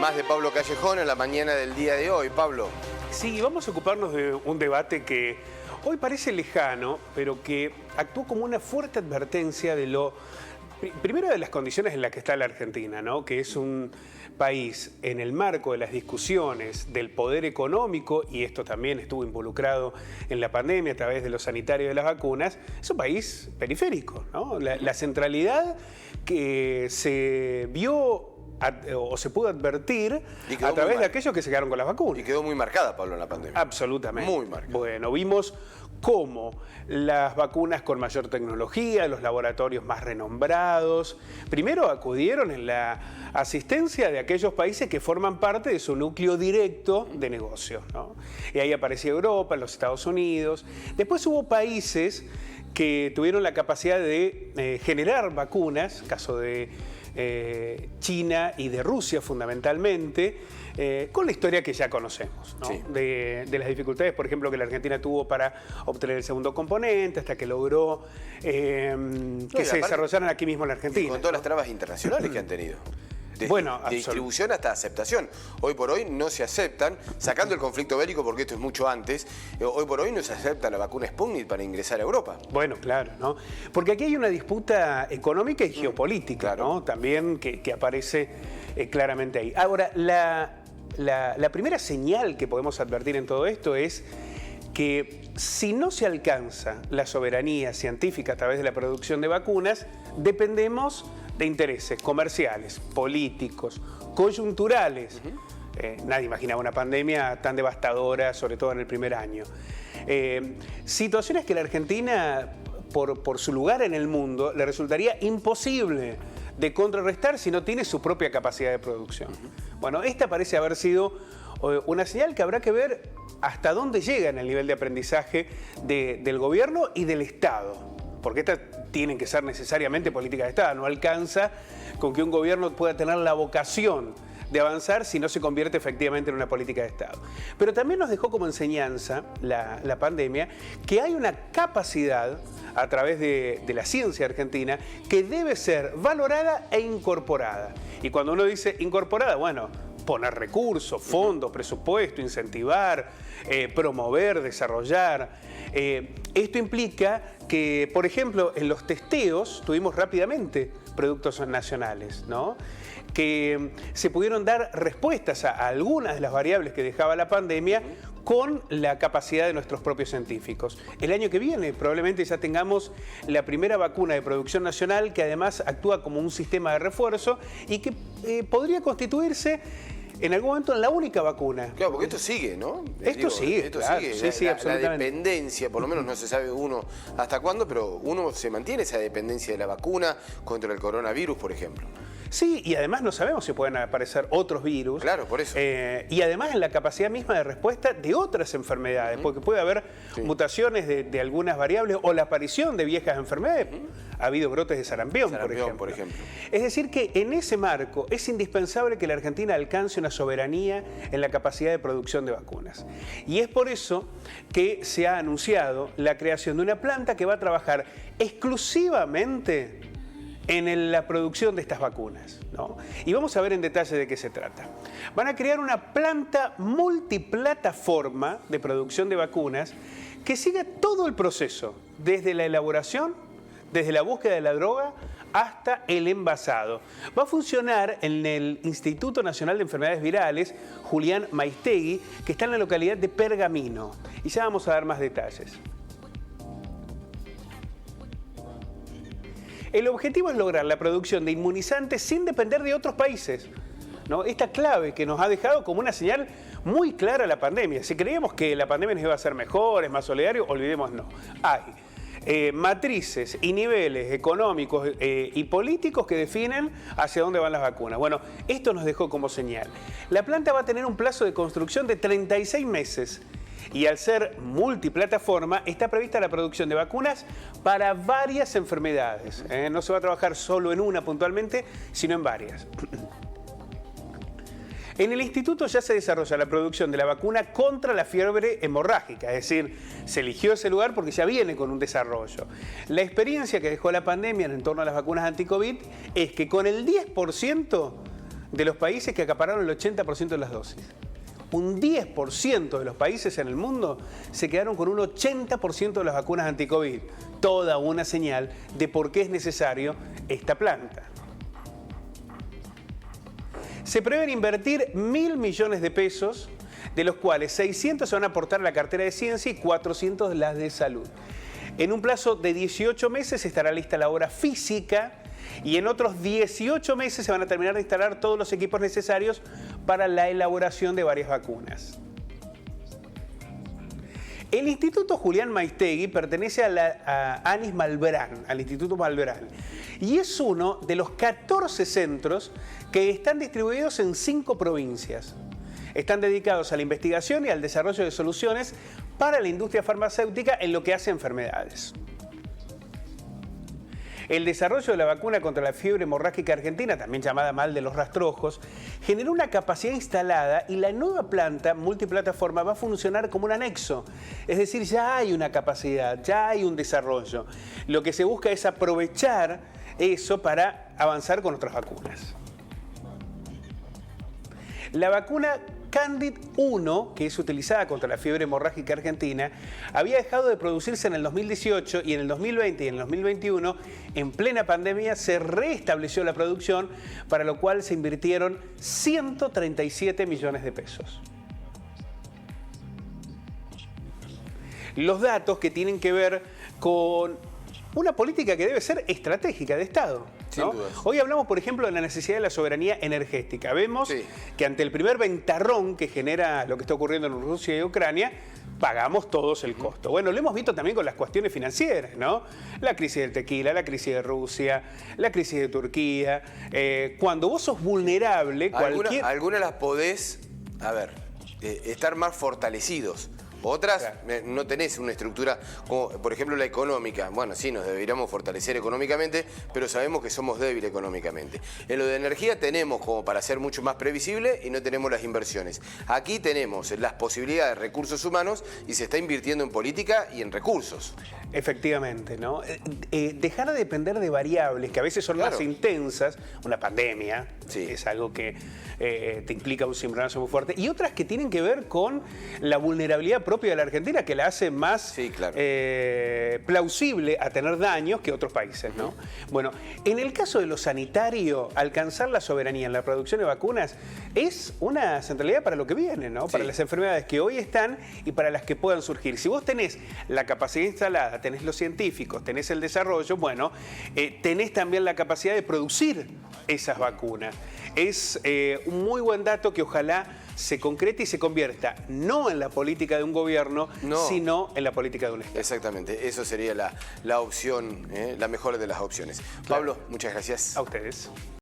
más de Pablo Callejón en la mañana del día de hoy. Pablo. Sí, vamos a ocuparnos de un debate que hoy parece lejano, pero que actuó como una fuerte advertencia de primero de las condiciones en las que está la Argentina, ¿no? Que es un país en el marco de las discusiones del poder económico, y esto también estuvo involucrado en la pandemia a través de los sanitarios de las vacunas, es un país periférico, ¿no? La centralidad que se vio o se pudo advertir a través de aquellos que se quedaron con las vacunas. Y quedó muy marcada, Pablo, en la pandemia. Absolutamente. Muy marcada. Bueno, vimos cómo las vacunas con mayor tecnología, los laboratorios más renombrados, primero acudieron en la asistencia de aquellos países que forman parte de su núcleo directo de negocios, ¿no? Y ahí aparecía Europa, los Estados Unidos. Después hubo países que tuvieron la capacidad de generar vacunas, caso de China y de Rusia fundamentalmente, con la historia que ya conocemos, ¿no? Sí. De las dificultades, por ejemplo, que la Argentina tuvo para obtener el segundo componente, hasta que logró que se desarrollaran aquí mismo en la Argentina. Con todas las trabas internacionales que han tenido. De distribución hasta aceptación. Hoy por hoy no se aceptan, sacando el conflicto bélico porque esto es mucho antes, hoy por hoy no se acepta la vacuna Sputnik para ingresar a Europa. Bueno, claro, ¿no? Porque aquí hay una disputa económica y geopolítica, claro, ¿no? También que aparece claramente ahí. Ahora, la primera señal que podemos advertir en todo esto es que si no se alcanza la soberanía científica a través de la producción de vacunas, dependemos de intereses comerciales, políticos, coyunturales. Nadie imaginaba una pandemia tan devastadora, sobre todo en el primer año. Situaciones que la Argentina, por su lugar en el mundo, le resultaría imposible de contrarrestar si no tiene su propia capacidad de producción. Bueno, esta parece haber sido una señal que habrá que ver hasta dónde llega en el nivel de aprendizaje del gobierno y del Estado. Porque estas tienen que ser necesariamente políticas de Estado. No alcanza con que un gobierno pueda tener la vocación de avanzar si no se convierte efectivamente en una política de Estado. Pero también nos dejó como enseñanza la pandemia que hay una capacidad a través de la ciencia argentina que debe ser valorada e incorporada. Y cuando uno dice incorporada, bueno, poner recursos, fondos, presupuesto, incentivar, promover, desarrollar. Esto implica que, por ejemplo, en los testeos tuvimos rápidamente productos nacionales, ¿no? Que se pudieron dar respuestas a algunas de las variables que dejaba la pandemia con la capacidad de nuestros propios científicos. El año que viene probablemente ya tengamos la primera vacuna de producción nacional que además actúa como un sistema de refuerzo y que podría constituirse en algún momento en la única vacuna. Claro, porque esto sigue, ¿no? Esto sigue, claro. Sigue. Sí, absolutamente. La dependencia, por lo menos no se sabe uno hasta cuándo, pero uno se mantiene esa dependencia de la vacuna contra el coronavirus, por ejemplo. Sí, y además no sabemos si pueden aparecer otros virus. Claro, por eso. Y además en la capacidad misma de respuesta de otras enfermedades, porque puede haber mutaciones de algunas variables o la aparición de viejas enfermedades. Ha habido brotes de sarampión, por ejemplo. Es decir que en ese marco es indispensable que la Argentina alcance una soberanía en la capacidad de producción de vacunas. Y es por eso que se ha anunciado la creación de una planta que va a trabajar exclusivamente en la producción de estas vacunas, ¿no? Y vamos a ver en detalle de qué se trata. Van a crear una planta multiplataforma de producción de vacunas que siga todo el proceso, desde la elaboración, desde la búsqueda de la droga hasta el envasado. Va a funcionar en el Instituto Nacional de Enfermedades Virales, Julián Maistegui, que está en la localidad de Pergamino. Y ya vamos a dar más detalles. El objetivo es lograr la producción de inmunizantes sin depender de otros países, ¿no? Esta clave que nos ha dejado como una señal muy clara la pandemia. Si creíamos que la pandemia nos iba a hacer mejores, más solidario, olvidemos no. Hay matrices y niveles económicos y políticos que definen hacia dónde van las vacunas. Bueno, esto nos dejó como señal. La planta va a tener un plazo de construcción de 36 meses. Y al ser multiplataforma, está prevista la producción de vacunas para varias enfermedades. No se va a trabajar solo en una puntualmente, sino en varias. En el instituto ya se desarrolla la producción de la vacuna contra la fiebre hemorrágica, es decir, se eligió ese lugar porque ya viene con un desarrollo. La experiencia que dejó la pandemia en torno a las vacunas anti-COVID es que con el 10% de los países que acapararon el 80% de las dosis. Un 10% de los países en el mundo se quedaron con un 80% de las vacunas anti-COVID. Toda una señal de por qué es necesario esta planta. Se prevén invertir 1.000 millones de pesos, de los cuales 600 se van a aportar a la cartera de ciencia y 400 las de salud. En un plazo de 18 meses estará lista la obra física y en otros 18 meses se van a terminar de instalar todos los equipos necesarios para la elaboración de varias vacunas. El Instituto Julián Maiztegui pertenece a Anis Malbrán, al Instituto Malbrán, y es uno de los 14 centros que están distribuidos en 5 provincias. Están dedicados a la investigación y al desarrollo de soluciones para la industria farmacéutica en lo que hace enfermedades. El desarrollo de la vacuna contra la fiebre hemorrágica argentina, también llamada mal de los rastrojos, generó una capacidad instalada y la nueva planta multiplataforma va a funcionar como un anexo. Es decir, ya hay una capacidad, ya hay un desarrollo. Lo que se busca es aprovechar eso para avanzar con otras vacunas. La vacuna Candid 1, que es utilizada contra la fiebre hemorrágica argentina, había dejado de producirse en el 2018 y en el 2020 y en el 2021, en plena pandemia, se restableció la producción, para lo cual se invirtieron 137 millones de pesos. Los datos que tienen que ver con una política que debe ser estratégica de Estado, ¿no? Hoy hablamos, por ejemplo, de la necesidad de la soberanía energética. Vemos que ante el primer ventarrón que genera lo que está ocurriendo en Rusia y Ucrania, pagamos todos el costo. Bueno, lo hemos visto también con las cuestiones financieras, ¿no? La crisis del tequila, la crisis de Rusia, la crisis de Turquía. Cuando vos sos vulnerable, algunas las podés, estar más fortalecidos. Otras no tenés una estructura como, por ejemplo, la económica. Bueno, sí, nos deberíamos fortalecer económicamente, pero sabemos que somos débiles económicamente. En lo de energía tenemos como para ser mucho más previsible y no tenemos las inversiones. Aquí tenemos las posibilidades de recursos humanos y se está invirtiendo en política y en recursos. Efectivamente, ¿no? Dejar de depender de variables que a veces son más intensas, una pandemia, es algo que te implica un cimbronazo muy fuerte, y otras que tienen que ver con la vulnerabilidad propia de la Argentina, que la hace más plausible a tener daños que otros países, ¿no? Bueno, en el caso de lo sanitario, alcanzar la soberanía en la producción de vacunas es una centralidad para lo que viene, ¿no? Para las enfermedades que hoy están y para las que puedan surgir. Si vos tenés la capacidad instalada, tenés los científicos, tenés el desarrollo, bueno, tenés también la capacidad de producir esas vacunas. Es un muy buen dato que ojalá se concrete y se convierta no en la política de un gobierno, sino en la política de un Estado. Exactamente, eso sería la opción, la mejor de las opciones. Pablo, muchas gracias. A ustedes.